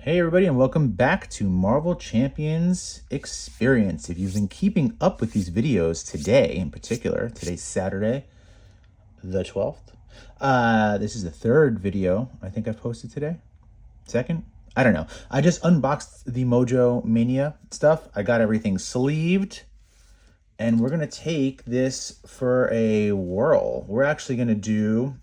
Hey everybody, and welcome back to Marvel Champions Experience. If you've been keeping up with these videos today, in particular, today's Saturday, the 12th. This is the third video I think I've posted today. Second? I don't know. I just unboxed the Mojo Mania stuff. I got everything sleeved, and we're going to take this for a whirl. We're actually going to do...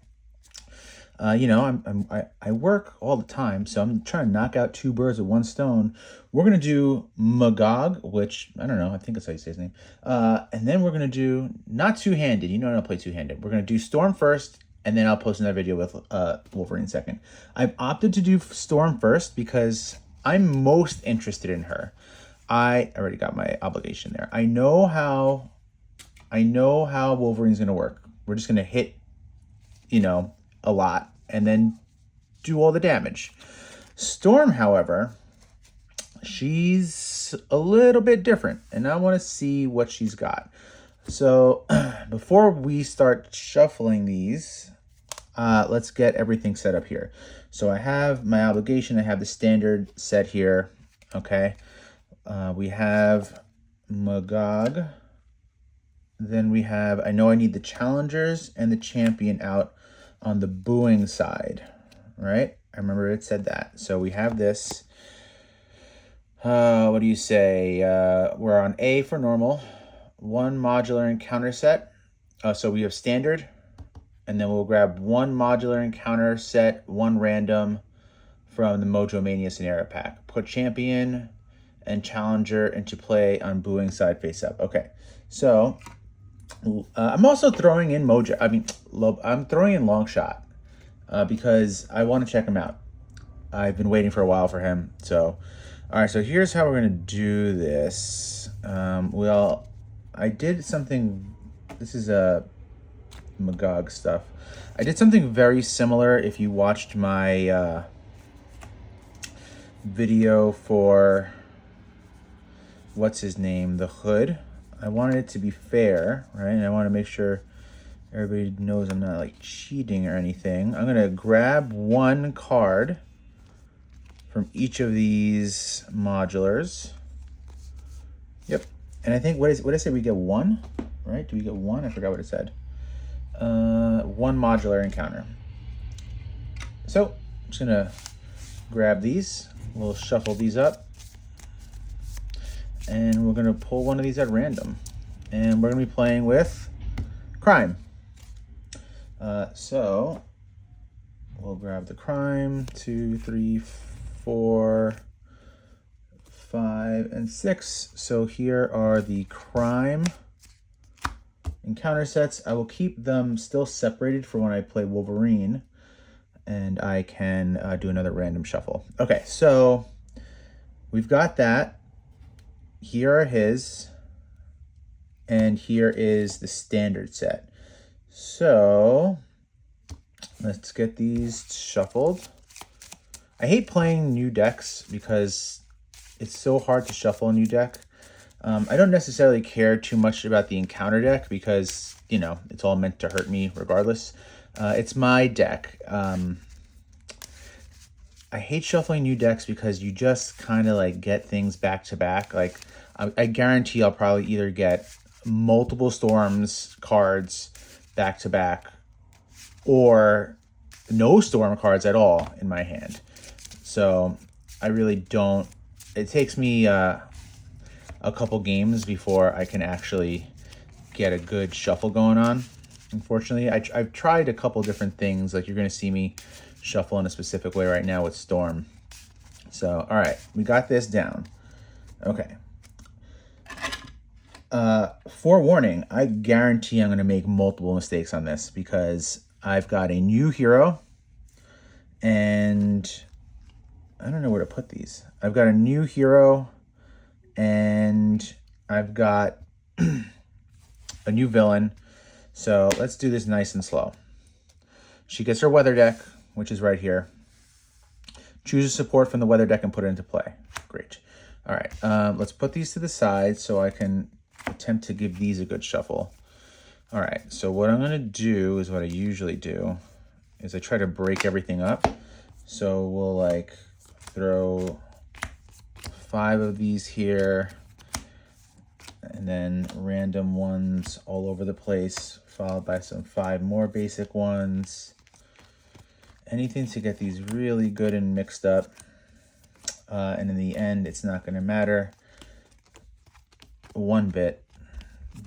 I work all the time, so I'm trying to knock out two birds with one stone. We're going to do MaGog, which, I don't know, I think that's how you say his name. And then we're going to do, not two-handed, you know I don't play two-handed. We're going to do Storm first, and then I'll post another video with Wolverine second. I've opted to do Storm first because I'm most interested in her. I already got my obligation there. I know how Wolverine's going to work. We're just going to hit, a lot and then do all the damage. Storm, however, she's a little bit different, and I want to see what she's got. So before we start shuffling these, let's get everything set up here. So I have my obligation. I have the standard set here. Okay. We have MaGog. Then we have, I know I need the challengers and the champion out on the booing side, right? I remember it said that. So we have this. What do you say? We're on A for normal. One modular encounter set. So we have standard. And then we'll grab one modular encounter set, one random from the Mojo Mania scenario pack. Put champion and challenger into play on booing side face up. Okay, so... I'm also throwing in Mojo. I'm throwing in Long Shot because I want to check him out. I've been waiting for a while for him. So, all right. So here's how we're gonna do this. I did something. This is MaGog stuff. I did something very similar. If you watched my video for what's his name, the Hood. I wanted it to be fair, right? And I want to make sure everybody knows I'm not like cheating or anything. I'm going to grab one card from each of these modulars. Yep. And I think, what did I say? We get one, right? Do we get one? I forgot what it said. One modular encounter. So I'm just going to grab these. We'll shuffle these up. And we're going to pull one of these at random. And we're going to be playing with Crime. So we'll grab the Crime. 2, 3, 4, 5, and 6. So here are the Crime encounter sets. I will keep them still separated for when I play Wolverine. And I can do another random shuffle. Okay, so we've got that. Here are his, and here is the standard set. So let's get these shuffled. I hate playing new decks because it's so hard to shuffle a new deck. I don't necessarily care too much about the encounter deck because, it's all meant to hurt me regardless. It's my deck. I hate shuffling new decks because you just kind of like get things back to back. Like I guarantee I'll probably either get multiple Storms cards back to back or no Storm cards at all in my hand. So I really don't, it takes me a couple games before I can actually get a good shuffle going on. Unfortunately, I've tried a couple different things. Like you're going to see me shuffle in a specific way right now with Storm. So, all right, we got this down. Okay. Forewarning, I guarantee I'm going to make multiple mistakes on this because I've got a new hero and I don't know where to put these. I've got a new hero and I've got a new villain. So let's do this nice and slow. She gets her weather deck, which is right here. Choose a support from the weather deck and put it into play. Great. All right, let's put these to the side so I can attempt to give these a good shuffle. All right, so what I'm gonna do is what I usually do is I try to break everything up. So we'll like throw 5 of these here, and then random ones all over the place, followed by some 5 more basic ones. Anything to get these really good and mixed up. And in the end, it's not going to matter one bit,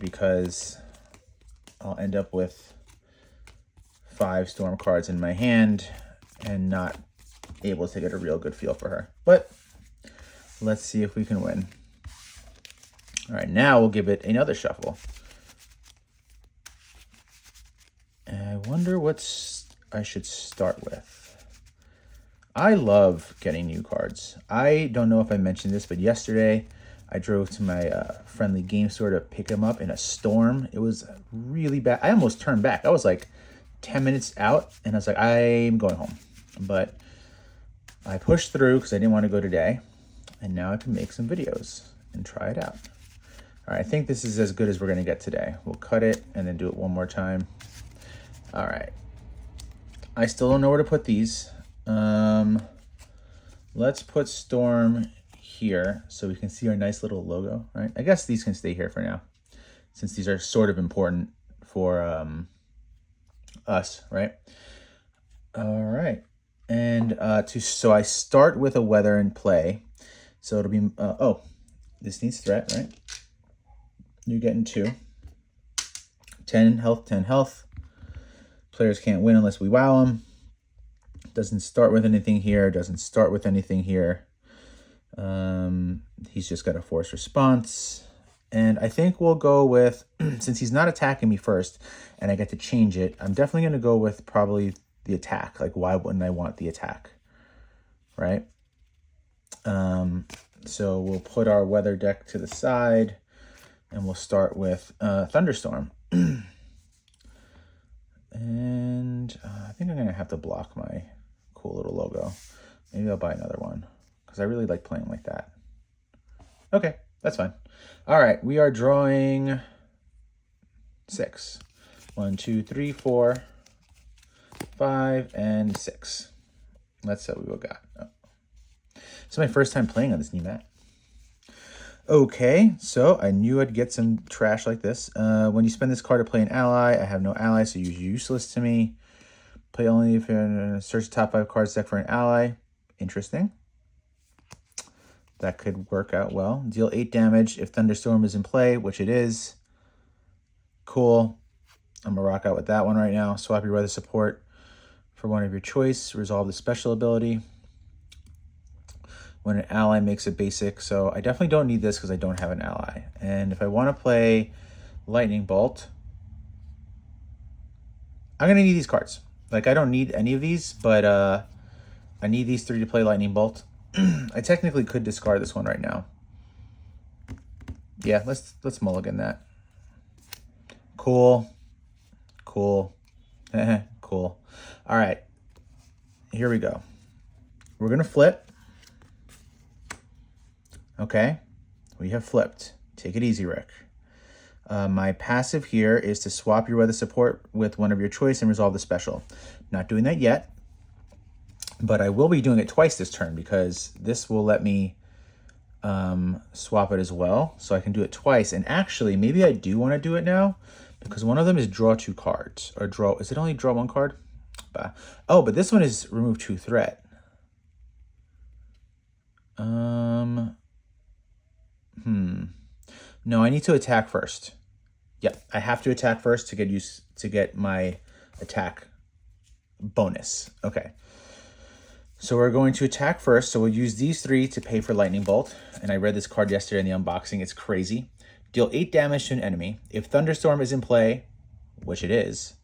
because I'll end up with 5 storm cards in my hand and not able to get a real good feel for her. But let's see if we can win. All right, now we'll give it another shuffle. And I wonder what I should start with. I love getting new cards. I don't know if I mentioned this, but yesterday I drove to my friendly game store to pick them up in a storm. It was really bad. I almost turned back. I was like 10 minutes out, and I was like, I'm going home. But I pushed through because I didn't want to go today, and now I can make some videos and try it out. All right, I think this is as good as we're going to get today. We'll cut it and then do it one more time. All right. I still don't know where to put these. Let's put Storm here so we can see our nice little logo, right? I guess these can stay here for now, since these are sort of important for us, right? All right. And so I start with a weather in play. So it'll be, oh, this needs threat, right? You're getting 2. 10 health, 10 health. Players can't win unless we wow them. Doesn't start with anything here. Doesn't start with anything here. He's just got a force response. And I think we'll go with, since he's not attacking me first and I get to change it, I'm definitely going to go with probably the attack. Like, why wouldn't I want the attack? Right? So we'll put our weather deck to the side and we'll start with Thunderstorm. And I think I'm going to have to block my cool little logo. Maybe I'll buy another one because I really like playing like that. Okay, that's fine. All right, we are drawing 6. 1, 2, 3, 4, 5, and 6. Let's see what we got. Oh. It's my first time playing on this new mat. Okay, so I knew I'd get some trash like this. When you spend this card to play an ally, I have no ally, so you're useless to me. Play only if you search the top 5 cards deck for an ally. Interesting. That could work out well. Deal 8 damage if Thunderstorm is in play, which it is. Cool. I'm going to rock out with that one right now. Swap your weather support for one of your choice. Resolve the special ability when an ally makes a basic. So I definitely don't need this because I don't have an ally. And if I want to play Lightning Bolt, I'm going to need these cards. Like, I don't need any of these, but I need these 3 to play Lightning Bolt. I technically could discard this one right now. Yeah, let's mulligan that. Cool. Cool. Cool. All right. Here we go. We're going to flip. Okay. We have flipped. Take it easy, Rick. My passive here is to swap your weather support with one of your choice and resolve the special. Not doing that yet, but I will be doing it twice this turn because this will let me swap it as well. So I can do it twice. And actually, maybe I do want to do it now because one of them is draw 2 cards. Or draw, is it only draw 1 card? Oh, but this one is remove 2 threat. No, I need to attack first. Yep, I have to attack first to get my attack bonus. Okay. So we're going to attack first. So we'll use these 3 to pay for Lightning Bolt. And I read this card yesterday in the unboxing. It's crazy. Deal 8 damage to an enemy. If Thunderstorm is in play, which it is,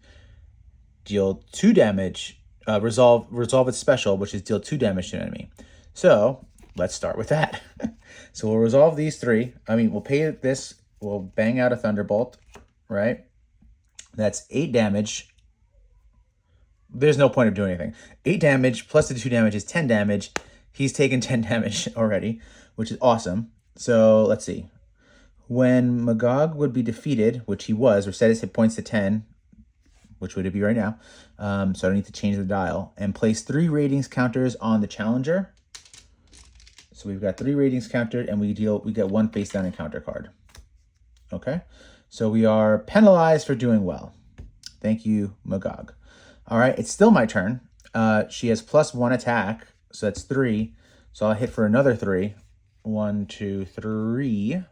deal 2 damage. Resolve its special, which is deal 2 damage to an enemy. So let's start with that. So we'll resolve these 3. I mean, we'll pay this. We'll bang out a Thunderbolt, right? That's 8 damage. There's no point of doing anything. 8 damage plus the 2 damage is 10 damage. He's taken 10 damage already, which is awesome. So let's see. When MaGog would be defeated, which he was, or set his hit points to 10, which would it be right now? So I don't need to change the dial. And place 3 ratings counters on the challenger. So we've got 3 ratings countered, and we get 1 face down encounter card. Okay, so we are penalized for doing well. Thank you, MaGog. All right, it's still my turn. She has +1 attack, so that's 3. So I'll hit for another 3. 1, 2, 3.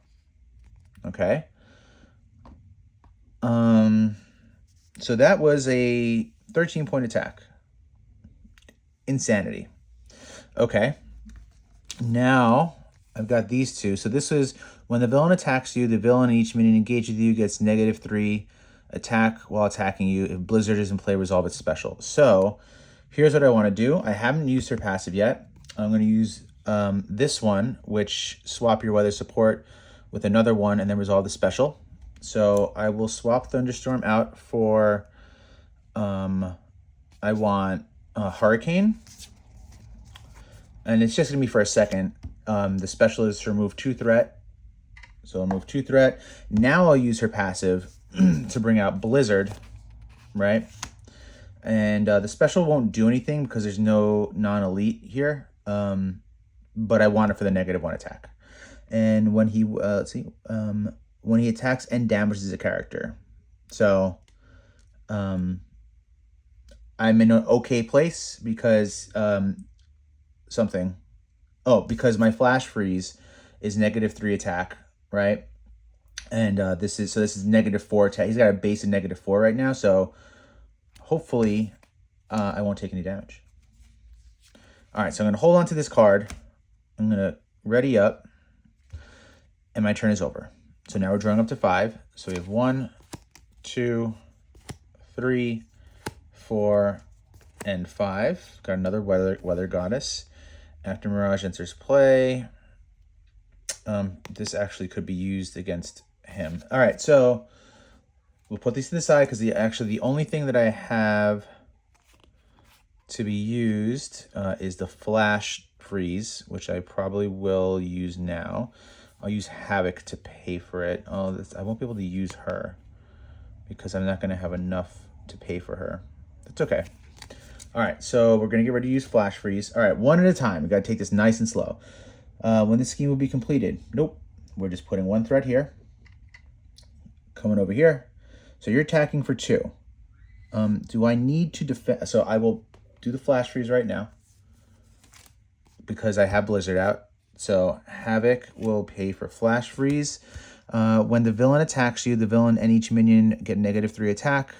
Okay. So that was a 13-point attack. Insanity. Okay. Now I've got these 2. So this is when the villain attacks you, the villain in each minion engaged with you gets -3 attack while attacking you. If Blizzard is in play, resolve its special. So here's what I want to do. I haven't used her passive yet. I'm going to use this one, which swap your weather support with another one and then resolve the special. So I will swap Thunderstorm out for, I want Hurricane. And it's just going to be for a second. The special is to remove 2 threat. So I'll move 2 threat. Now I'll use her passive to bring out Blizzard, right? And the special won't do anything because there's no non-elite here. But I want it for the -1 attack. And when he, let's see, when he attacks and damages a character. So I'm in an okay place because because my flash freeze is -3 attack, right? And this is -4 attack. He's got a base of -4 right now, so hopefully I won't take any damage. All right, so I'm going to hold on to this card. I'm going to ready up, and my turn is over. So now we're drawing up to 5. So we have 1, 2, 3, 4, and 5. Got another weather goddess. After Mirage enters play, this actually could be used against him. All right, so we'll put these to the side because the only thing that I have to be used is the flash freeze, which I probably will use now. I'll use Havoc to pay for it. I won't be able to use her because I'm not going to have enough to pay for her. That's okay. All right, so we're going to get ready to use Flash Freeze. All right, one at a time. We got to take this nice and slow. When the scheme will be completed? Nope. We're just putting 1 threat here. Coming over here. So you're attacking for 2. Do I need to defend? So I will do the Flash Freeze right now because I have Blizzard out. So Havoc will pay for Flash Freeze. When the villain attacks you, the villain and each minion get -3 attack.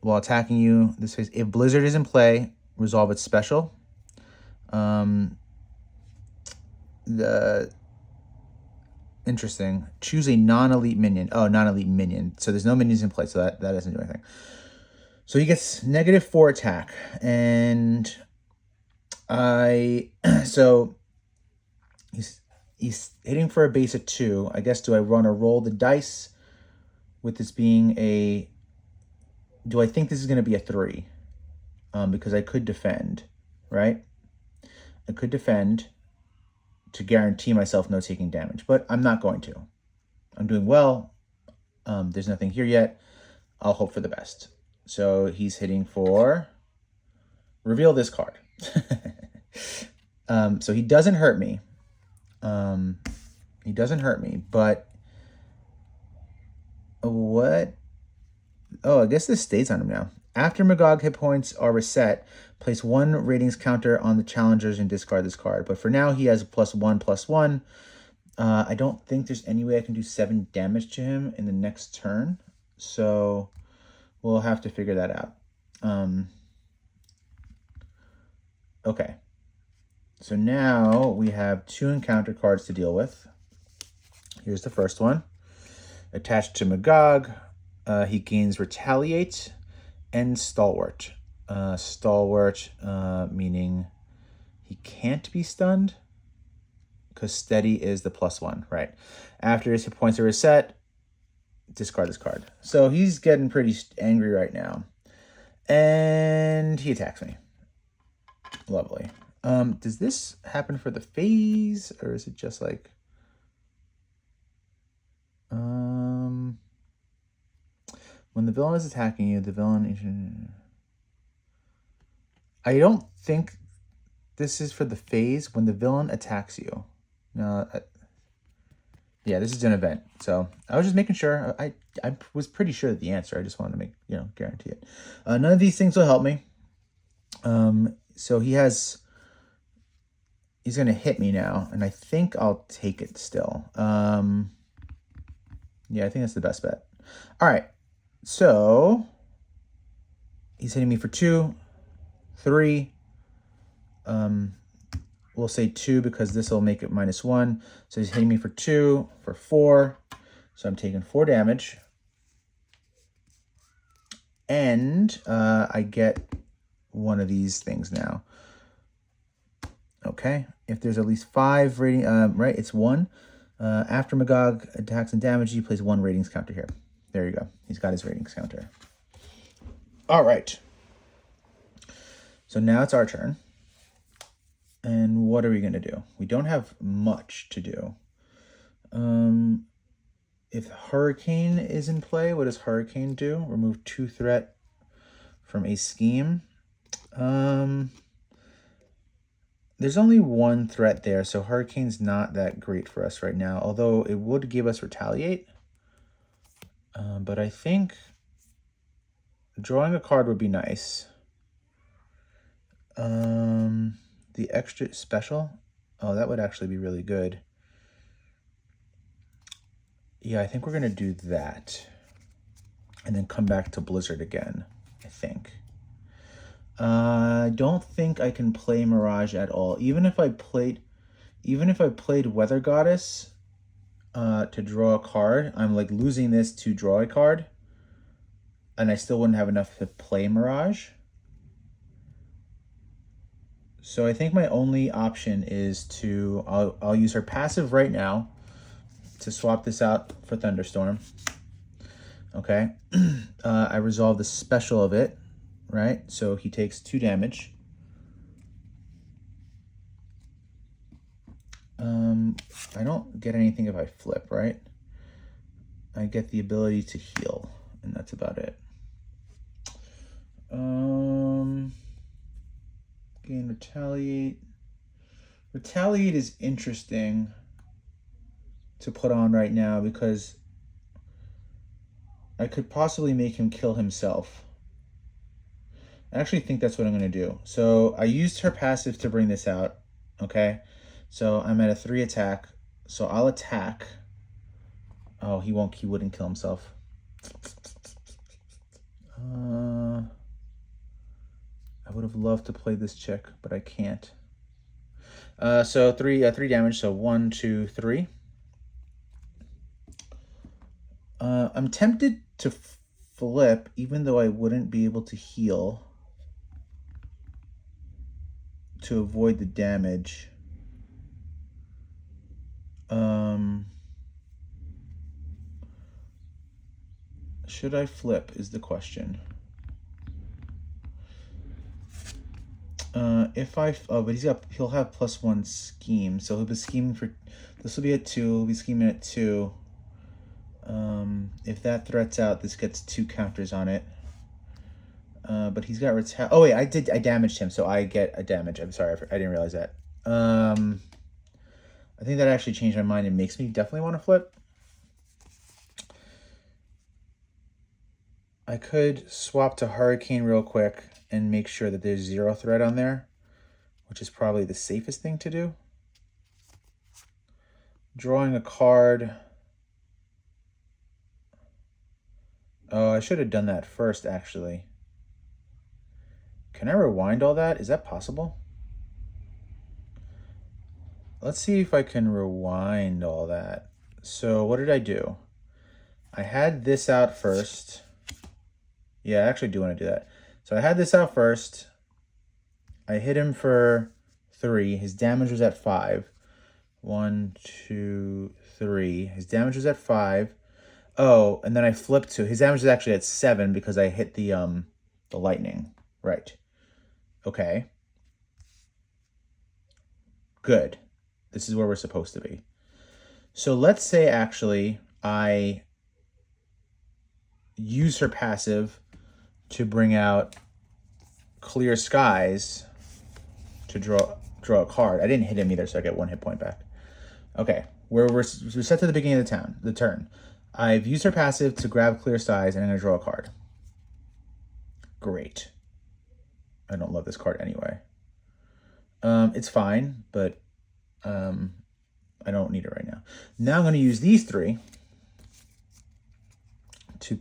While attacking you, this phase, if Blizzard is in play, resolve its special. Interesting. Choose a non-elite minion. Oh, non-elite minion. So there's no minions in play, so that doesn't do anything. So he gets -4 attack, and so he's hitting for a base of 2. I guess, do I want to roll the dice with this being a... Do I think this is going to be a 3? Because I could defend, right? I could defend to guarantee myself no taking damage, but I'm not going to. I'm doing well. There's nothing here yet. I'll hope for the best. So he's hitting for... Reveal this card. So he doesn't hurt me. He doesn't hurt me, but... What? Oh, I guess this stays on him now. After MaGog hit points are reset, place 1 ratings counter on the challengers and discard this card. But for now, he has a +1/+1. I don't think there's any way I can do 7 damage to him in the next turn. So we'll have to figure that out. Okay. So now we have 2 encounter cards to deal with. Here's the first one. Attached to MaGog, he gains Retaliate and Stalwart. Stalwart, meaning he can't be stunned because Steady is the +1, right? After his hit points are reset, discard this card. So he's getting pretty angry right now. And he attacks me. Lovely. Does this happen for the phase, or is it just like... When the villain is attacking you, the villain... I don't think this is for the phase when the villain attacks you. No, yeah, this is an event. So I was just making sure. I was pretty sure that the answer. I just wanted to make, guarantee it. None of these things will help me. So he's going to hit me now, and I think I'll take it still. Yeah, I think that's the best bet. All right, so he's hitting me for 2, 3. We'll say 2 because this will make it -1. So he's hitting me for 2, for 4. So I'm taking 4 damage. And I get one of these things now. Okay, if there's at least 5 rating, right, it's 1. After MaGog attacks and damage, he plays 1 ratings counter here. There you go. He's got his ratings counter. All right. So now it's our turn. And what are we going to do? We don't have much to do. If Hurricane is in play, what does Hurricane do? Remove 2 threat from a scheme. There's only 1 threat there, so Hurricane's not that great for us right now, although it would give us Retaliate. But I think drawing a card would be nice. The extra special, oh, that would actually be really good. Yeah, I think we're going to do that. And then come back to Blizzard again, I think. I don't think I can play Mirage at all. Even if I played Weather Goddess to draw a card, I'm like losing this to draw a card. And I still wouldn't have enough to play Mirage. So I think my only option is to, I'll use her passive right now to swap this out for Thunderstorm. Okay. I resolve the special of it, right? So he takes 2 damage. I don't get anything if I flip, right? I get the ability to heal, and that's about it. Gain Retaliate. Retaliate is interesting to put on right now because I could possibly make him kill himself. I actually think that's what I'm going to do. So I used her passive to bring this out, okay? So I'm at a 3 attack, so I'll attack. Oh, he wouldn't kill himself. I would have loved to play this chick, but I can't. So 3 damage, so 1, 2, 3. I'm tempted to flip, even though I wouldn't be able to heal to avoid the damage. Should I flip is the question. But he'll have +1 scheme, so he'll be scheming for, this will be at 2, he'll be scheming at 2. If that threats out, this gets 2 counters on it. But he's got oh wait, I damaged him, so I get a damage. I'm sorry, I didn't realize that. I think that actually changed my mind and makes me definitely want to flip. I could swap to Hurricane real quick and make sure that there's 0 threat on there, which is probably the safest thing to do. Drawing a card. Oh, I should have done that first, actually. Can I rewind all that? Is that possible? Let's see if I can rewind all that. So what did I do? I had this out first. Yeah, I actually do want to do that. So I had this out first. I hit him for 3. His damage was at 5. 1, 2, 3. His damage was at 5. Oh, and then I flipped to, his damage is actually at 7 because I hit the lightning. Right. Okay. Good. This is where we're supposed to be. So let's say actually I use her passive to bring out Clear Skies to draw draw a card. I didn't hit him either, so I get 1 hit point back. Okay, we're set to the beginning of the turn. I've used her passive to grab clear size, and I'm going to draw a card. Great. I don't love this card anyway. It's fine, but I don't need it right now. Now I'm going to use these 3 to...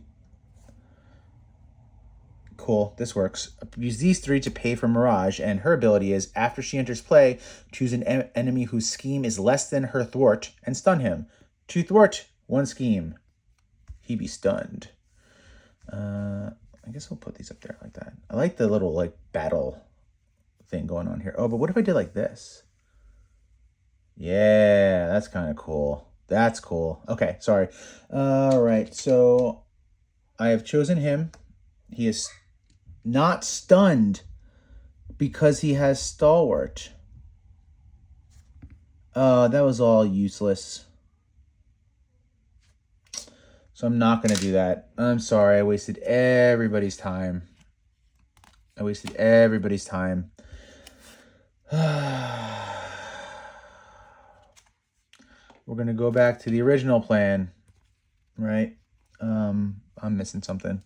Cool, this works. Use these 3 to pay for Mirage, and her ability is, after she enters play, choose an enemy whose scheme is less than her thwart and stun him. 2 thwart, 1 scheme. He be stunned. I guess we'll put these up there like that. I like the little like battle thing going on here. Oh, but what if I did like this? Yeah, that's kind of cool. That's cool. Okay, sorry. All right, so I have chosen him. He is not stunned because he has Stalwart. That was all useless. So I'm not going to do that. I'm sorry. I wasted everybody's time. We're going to go back to the original plan, right? I'm missing something.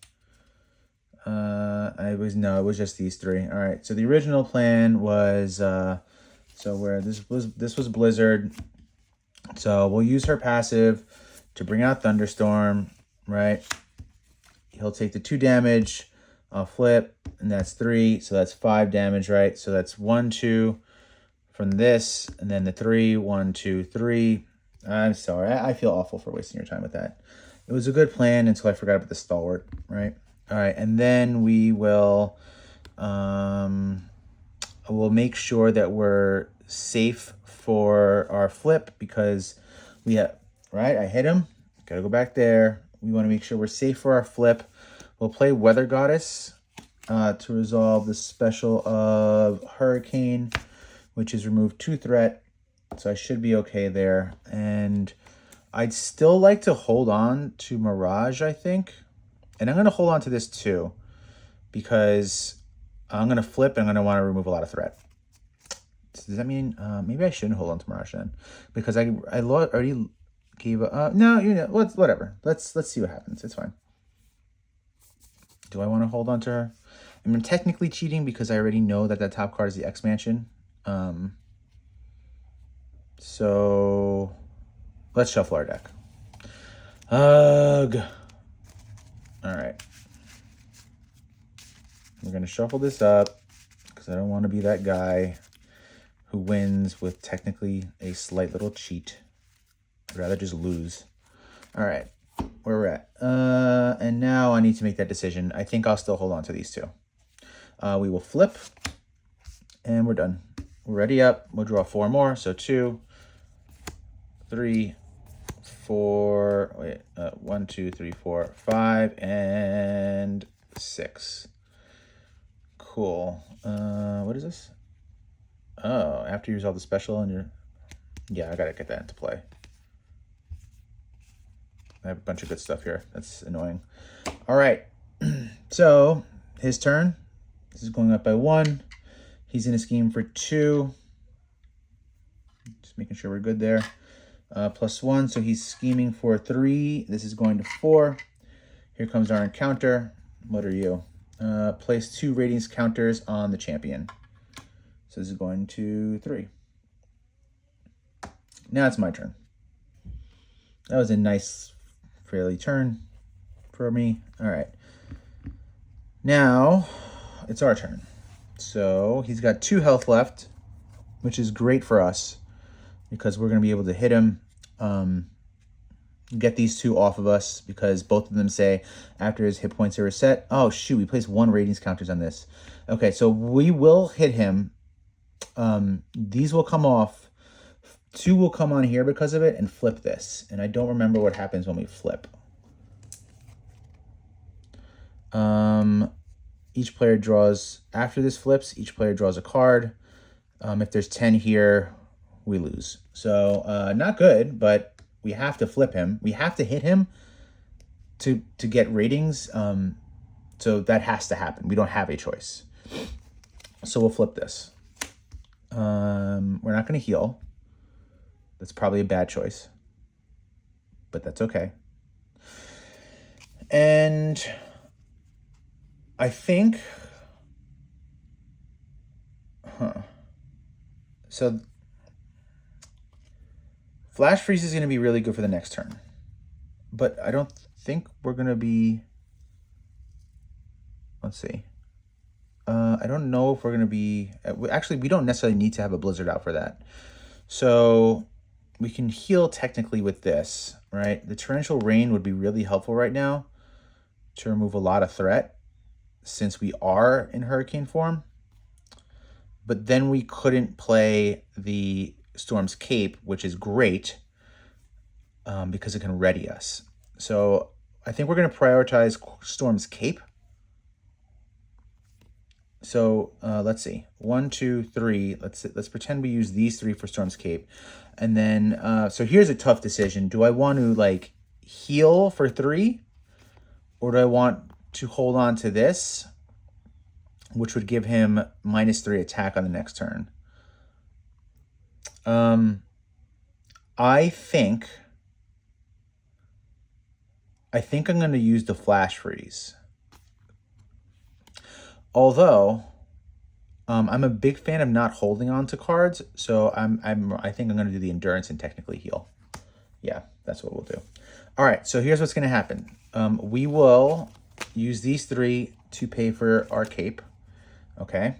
It was just these 3. All right. So the original plan was, this was Blizzard. So we'll use her passive to bring out Thunderstorm, right? He'll take the 2 damage. I'll flip, and that's 3. So that's 5 damage, right? So that's 1, 2 from this, and then the 3, 1, 2, 3. I'm sorry. I feel awful for wasting your time with that. It was a good plan until I forgot about the Stalwart, right? All right, and then we will we'll make sure that we're safe for our flip because we have, right? I hit him. Got to go back there. We want to make sure we're safe for our flip. We'll play Weather Goddess to resolve the special of Hurricane, which is remove 2 threat. So I should be okay there. And I'd still like to hold on to Mirage, I think. And I'm going to hold on to this too because I'm going to flip and I'm going to want to remove a lot of threat. So does that mean maybe I shouldn't hold on to Mirage then? Because I already gave a... no, whatever. Let's see what happens. It's fine. Do I want to hold on to her? I mean, technically cheating because I already know that top card is the X-Mansion. So let's shuffle our deck. Ugh. All right. We're going to shuffle this up because I don't want to be that guy who wins with technically a slight little cheat. I'd rather just lose. All right. Where we're at. And now I need to make that decision. I think I'll still hold on to these 2. We will flip. And we're done. We're ready up. We'll draw 4 more. So 2, 3, 4. Wait. 1, 2, 3, 4, 5, and 6. Cool. What is this? Oh, after you resolve the special and you're... Yeah, I gotta get that into play. I have a bunch of good stuff here. That's annoying. All right. So, his turn. This is going up by 1. He's in a scheme for 2. Just making sure we're good there. +1, so he's scheming for 3. This is going to 4. Here comes our encounter. What are you? Place 2 ratings counters on the champion. So this is going to 3. Now it's my turn. That was a nice, fairly turn for me. All right. Now it's our turn. So he's got 2 health left, which is great for us because we're going to be able to hit him, get these 2 off of us because both of them say after his hit points are reset. Oh, shoot. We placed 1 ratings counters on this. Okay, so we will hit him. These will come off. 2 will come on here because of it and flip this. And I don't remember what happens when we flip. Each player draws, after this flips, each player draws a card. If there's 10 here, we lose. So not good, but we have to flip him. We have to hit him to get ratings. So that has to happen. We don't have a choice. So we'll flip this. We're not going to heal. That's probably a bad choice, but that's okay. And I think, so Flash Freeze is going to be really good for the next turn, but I don't think we're going to be, let's see. I don't know if we're going to be, actually, we don't necessarily need to have a Blizzard out for that. So we can heal technically with this, right? The Torrential Rain would be really helpful right now to remove a lot of threat since we are in Hurricane form. But then we couldn't play the Storm's Cape, which is great because it can ready us. So I think we're going to prioritize Storm's Cape. So let's see, 1, 2, 3. Let's pretend we use these 3 for Storm's Cape, and then so here's a tough decision. Do I want to like heal for 3, or do I want to hold on to this, which would give him -3 attack on the next turn? I think I'm going to use the Flash Freeze. Although, I'm a big fan of not holding on to cards, so I think I'm going to do the Endurance and technically heal. Yeah, that's what we'll do. All right, so here's what's going to happen. We will use these 3 to pay for our cape. Okay,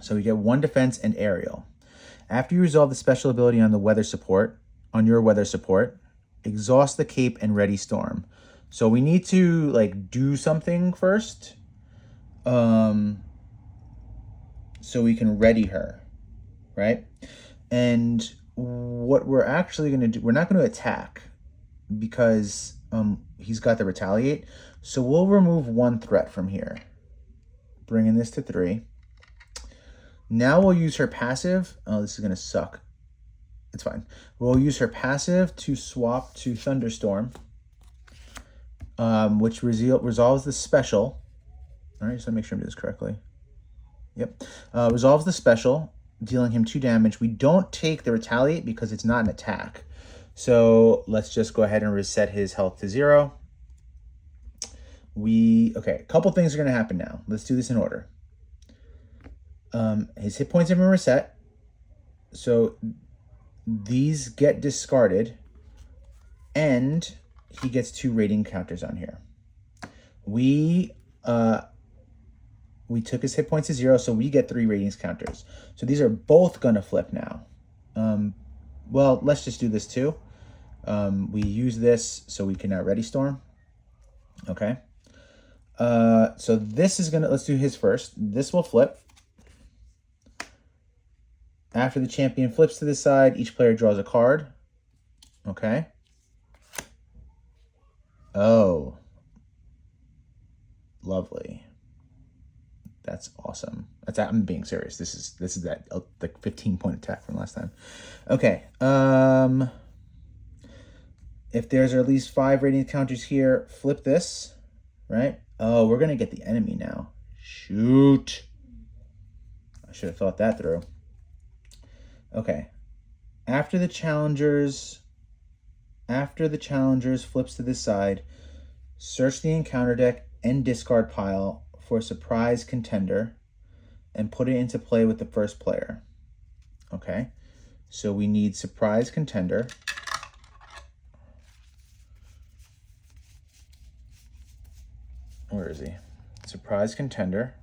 so we get 1 defense and aerial. After you resolve the special ability on your weather support, exhaust the cape and ready Storm. So we need to like do something first. So we can ready her, right? And what we're actually going to do, we're not going to attack because he's got the retaliate. So we'll remove 1 threat from here, bringing this to 3. Now we'll use her passive. Oh, this is going to suck. It's fine. We'll use her passive to swap to Thunderstorm, which resolves the special. All right, so make sure I do this correctly. Yep. Resolves the special, dealing him 2 damage. We don't take the retaliate because it's not an attack. So let's just go ahead and reset his health to 0. Okay, a couple things are going to happen now. Let's do this in order. His hit points have been reset. So these get discarded. And he gets 2 rating counters on here. We took his hit points to 0, so we get 3 ratings counters. So these are both going to flip now. Well, let's just do this too. We use this so we can now ready Storm. Okay. So this is going to, let's do his first. This will flip. After the champion flips to the side, each player draws a card. Okay. Oh. Lovely. That's awesome. I'm being serious. This is that like 15-point attack from last time. Okay. If there's at least 5 rating counters here, flip this, right? Oh, we're gonna get the enemy now. Shoot. I should have thought that through. Okay. After the challengers flips to this side, search the encounter deck and discard pile for a surprise contender and put it into play with the first player. Okay, so we need surprise contender. Where is he? Surprise contender.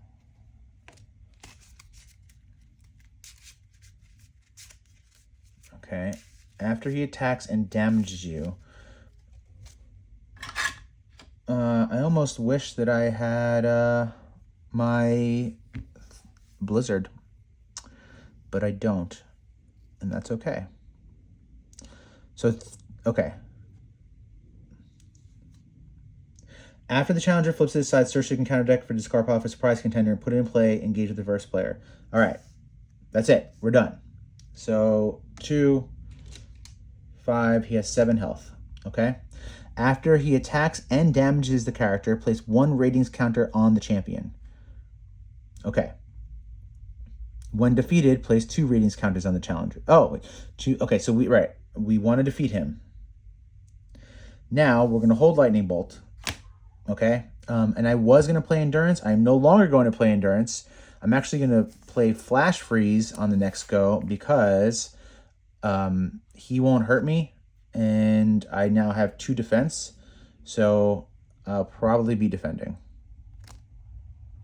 Okay, after he attacks and damages you, I almost wish that I had my Blizzard, but I don't, and that's okay. So, okay. After the challenger flips to the side, search the encounter deck for discard pile for surprise contender and put it in play, engage with the first player. All right, that's it. We're done. So 2, 5, he has 7 health, okay? After he attacks and damages the character, place 1 ratings counter on the champion. Okay. When defeated, place 2 radiance counters on the challenger. Oh, wait, 2. Okay, so we want to defeat him. Now we're going to hold Lightning Bolt. Okay, and I was going to play Endurance. I'm no longer going to play Endurance. I'm actually going to play Flash Freeze on the next go because he won't hurt me, and I now have 2 defense, so I'll probably be defending.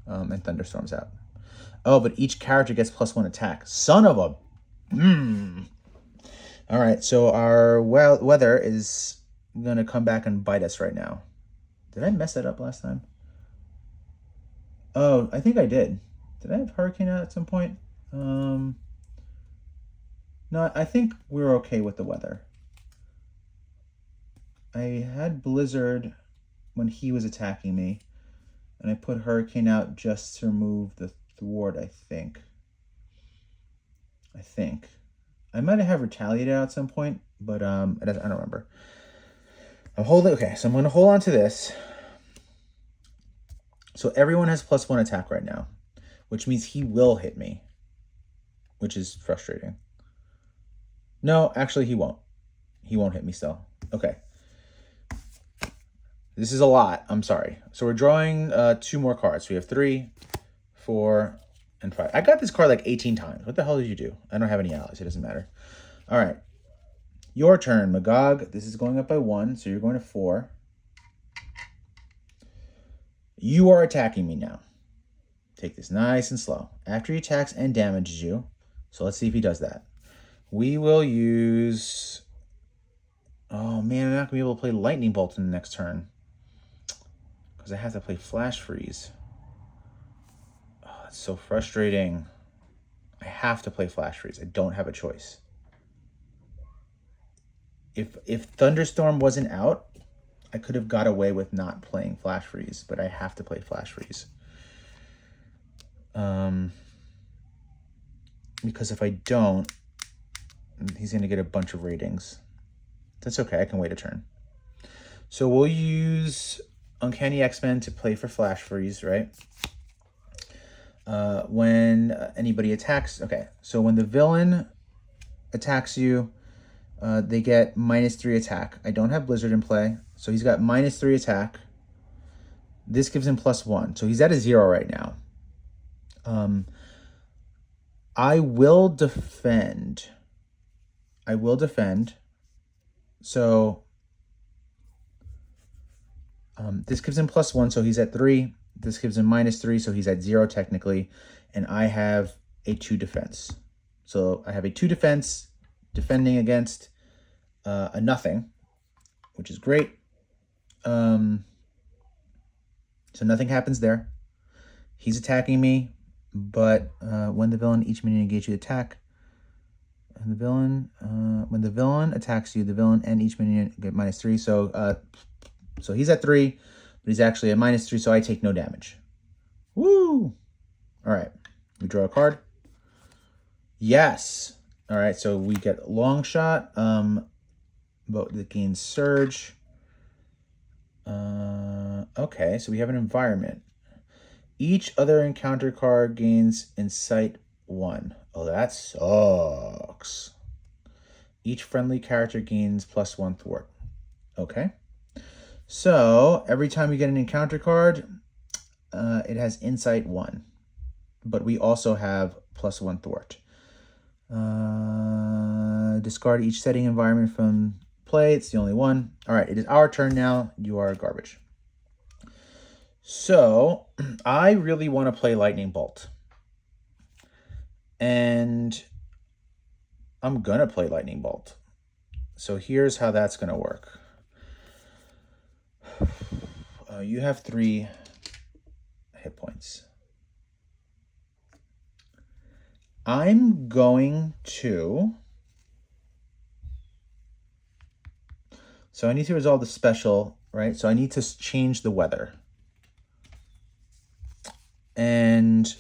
And Thunderstorm's out. Oh, but each character gets +1 attack. Son of a... All right, so our weather is going to come back and bite us right now. Did I mess that up last time? Oh, I think I did. Did I have Hurricane out at some point? No, I think we're okay with the weather. I had Blizzard when he was attacking me, and I put Hurricane out just to remove the thwart, I think. I might have Retaliated out at some point, but I don't remember. I'm holding... Okay, so I'm going to hold on to this. So everyone has +1 attack right now, which means he will hit me, which is frustrating. No, actually he won't. He won't hit me still. Okay. This is a lot. I'm sorry. So we're drawing 2 more cards. We have 3, 4, and 5. I got this card like 18 times. What the hell did you do? I don't have any allies. It doesn't matter. All right. Your turn, MaGog. This is going up by 1, so you're going to 4. You are attacking me now. Take this nice and slow. After he attacks and damages you, so let's see if he does that. We will use... Oh, man, I'm not going to be able to play Lightning Bolt in the next turn, because I have to play Flash Freeze. Oh, that's so frustrating. I have to play Flash Freeze. I don't have a choice. If Thunderstorm wasn't out, I could have got away with not playing Flash Freeze, but I have to play Flash Freeze. Because if I don't, he's going to get a bunch of ratings. That's okay. I can wait a turn. So we'll use Uncanny X-Men to play for Flash Freeze, right? When anybody attacks... Okay, so when the villain attacks you, they get -3 attack. I don't have Blizzard in play, so he's got -3 attack. This gives him +1, so he's at a 0 right now. I will defend. So this gives him +1, so he's at 3. This gives him -3, so he's at 0 technically. And I have a 2 defense. So I have a 2 defense defending against a nothing, which is great. So nothing happens there. He's attacking me, but when the villain, each minion engage you attack. And the villain, when the villain attacks you, the villain and each minion get -3. So he's at 3, but he's actually at -3, so I take no damage. Woo! All right, we draw a card. Yes. All right, so we get long shot. But it gains surge. Okay, so we have an environment. Each other encounter card gains Insight 1. Oh, that sucks. Each friendly character gains +1 thwart. Okay. So every time we get an encounter card, it has Insight 1. But we also have +1 thwart. Discard each setting environment from play. It's the only one. All right, it is our turn now. You are garbage. So I really want to play Lightning Bolt. And I'm going to play Lightning Bolt. So here's how that's going to work. You have 3 hit points. I'm going to... So I need to resolve the special, right? So I need to change the weather. And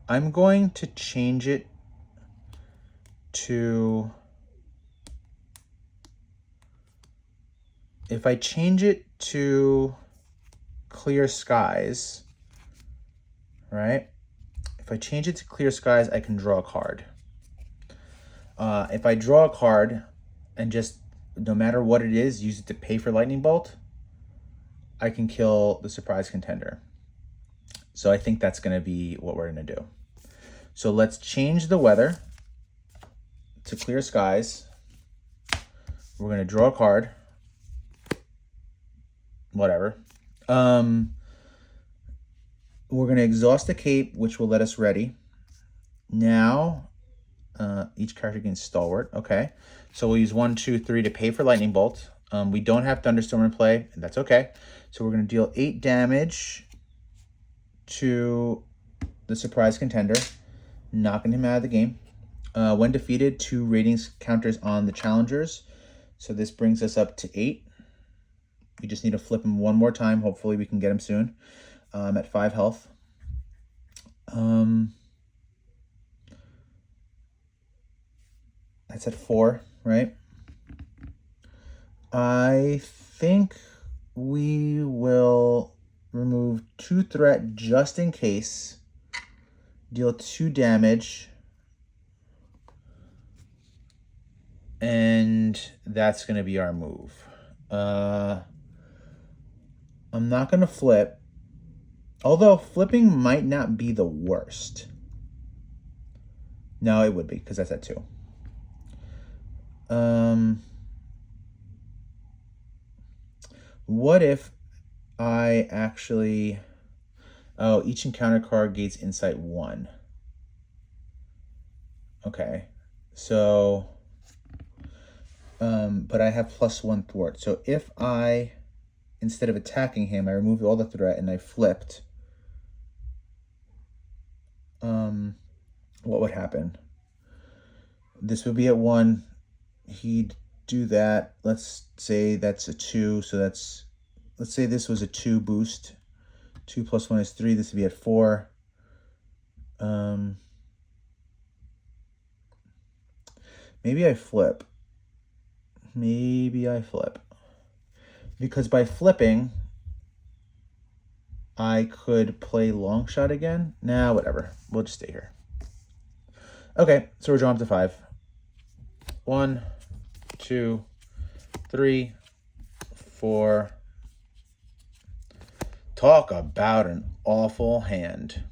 I'm going to change it to... If I change it to clear skies, right? If I change it to clear skies, I can draw a card. If I draw a card and just, no matter what it is, use it to pay for lightning bolt, I can kill the surprise contender. So I think that's going to be what we're going to do. So let's change the weather to clear skies. We're going to draw a card. Whatever. We're going to exhaust the cape, which will let us ready. Now, each character gains stalwart. Okay. So we'll use 1, 2, 3 to pay for lightning bolt. We don't have thunderstorm in play, and that's okay. So we're going to deal 8 damage to the surprise contender, knocking him out of the game. When defeated, 2 ratings counters on the challengers. So this brings us up to 8. We just need to flip him one more time. Hopefully we can get him soon. At 5 health. That's at 4, right? I think we will remove 2 threat just in case. Deal 2 damage. And that's going to be our move. I'm not going to flip. Although flipping might not be the worst. No, it would be, because that's at 2. What if I actually... Oh, each encounter card gains insight 1. Okay. So... but I have +1 thwart. So if I, instead of attacking him, I removed all the threat and I flipped, what would happen? This would be at 1. He'd do that. Let's say that's a 2. So let's say this was a 2 boost. 2 + 1 is 3. This would be at 4. Maybe I flip. Because by flipping, I could play long shot again. Nah, whatever. We'll just stay here. Okay, so we're drawing up to 5. 1, 2, 3, 4. Talk about an awful hand.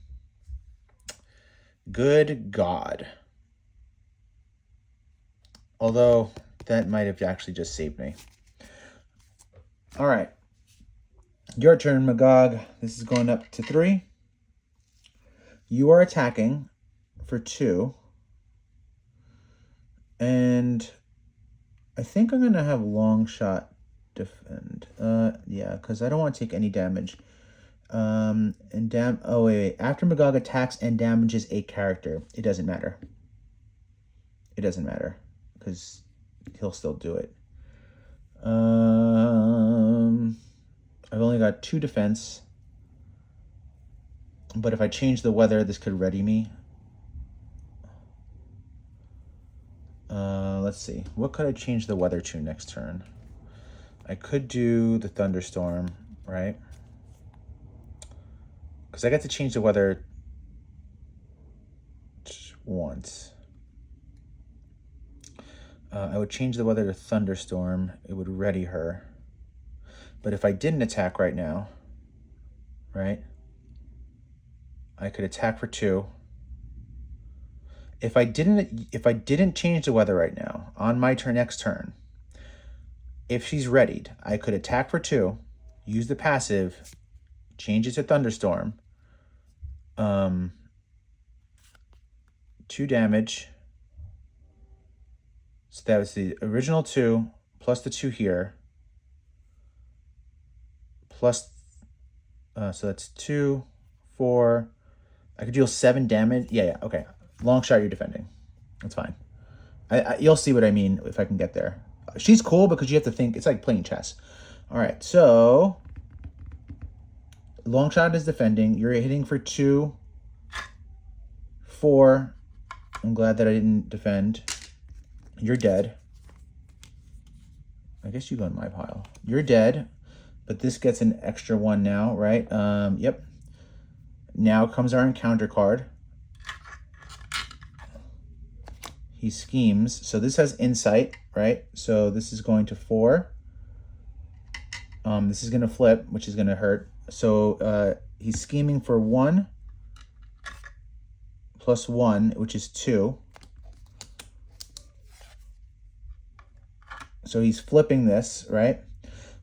Good God. Although... that might have actually just saved me. All right. Your turn, MaGog. This is going up to 3. You are attacking for 2. And I think I'm going to have long shot defend. Yeah, because I don't want to take any damage. Oh, wait. After MaGog attacks and damages a character, it doesn't matter. It doesn't matter. Because... he'll still do it. I've only got 2 defense. But if I change the weather, this could ready me. Let's see. What could I change the weather to next turn? I could do the thunderstorm, right? Because I get to change the weather once. I would change the weather to thunderstorm. It would ready her. But if I didn't attack right now, right, I could attack for 2. If I didn't change the weather right now, on my next turn, if she's readied, I could attack for 2, use the passive, change it to thunderstorm, 2 damage. So that was the original 2 plus the 2 here. Plus, so that's 2, 4. I could deal 7 damage. Yeah, okay. Long shot, you're defending. That's fine. You'll see what I mean if I can get there. She's cool because you have to think. It's like playing chess. All right, so long shot is defending. You're hitting for 2, 4. I'm glad that I didn't defend. You're dead. I guess you go in my pile. You're dead, but this gets an extra 1 now, right? Yep. Now comes our encounter card. he schemes. So this has insight, right? So this is going to 4. This is going to flip, which is going to hurt. So he's scheming for 1 plus 1, which is 2. So he's flipping this, right?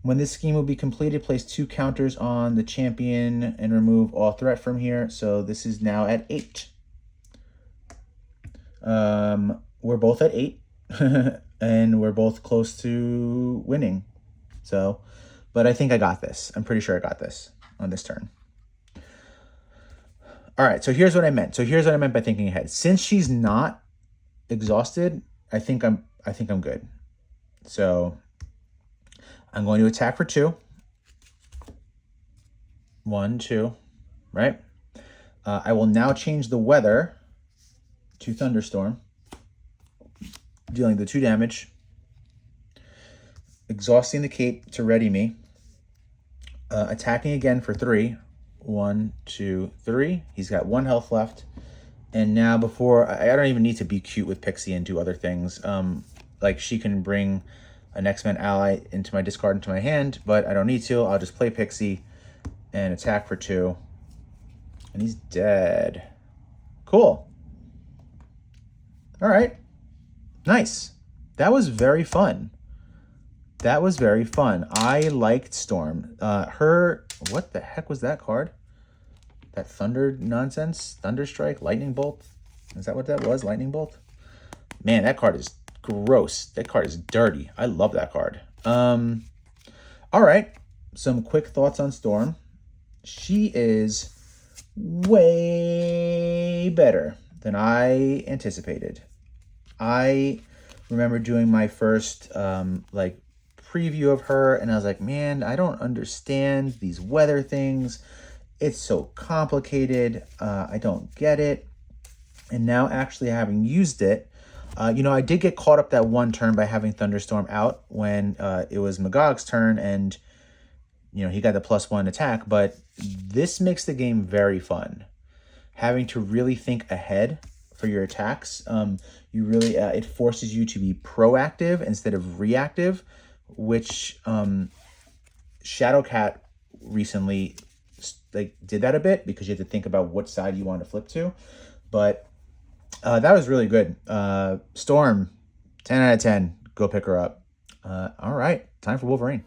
When this scheme will be completed, place 2 counters on the champion and remove all threat from here. So this is now at 8. We're both at 8, and we're both close to winning. So, but I think I got this. I'm pretty sure I got this on this turn. All right, so here's what I meant. So here's what I meant by thinking ahead. Since she's not exhausted, I think I'm good. So I'm going to attack for 2. 1, 2, right? I will now change the weather to Thunderstorm, dealing the 2 damage, exhausting the cape to ready me, attacking again for 3. 1, 2, 3. He's got 1 health left. And now before, I don't even need to be cute with Pixie and do other things. Like she can bring an X-Men ally into my discard, into my hand, but I don't need to. I'll just play Pixie and attack for 2. And he's dead. Cool. All right. Nice. That was very fun. That was very fun. I liked Storm. What the heck was that card? That Thunder nonsense? Thunderstrike? Lightning Bolt? Is that what that was? Lightning Bolt? Man, that card is gross. That card is dirty. I love that card. All right. Some quick thoughts on Storm. She is way better than I anticipated. I remember doing my first preview of her, and I was like, man, I don't understand these weather things. It's so complicated. I don't get it. And now actually having used it, I did get caught up that one turn by having Thunderstorm out when it was MaGog's turn, and he got the +1 attack, but this makes the game very fun. Having to really think ahead for your attacks. It forces you to be proactive instead of reactive, which Shadowcat recently did that a bit because you had to think about what side you want to flip to. But that was really good. Storm, 10 out of 10. Go pick her up. All right, time for Wolverine.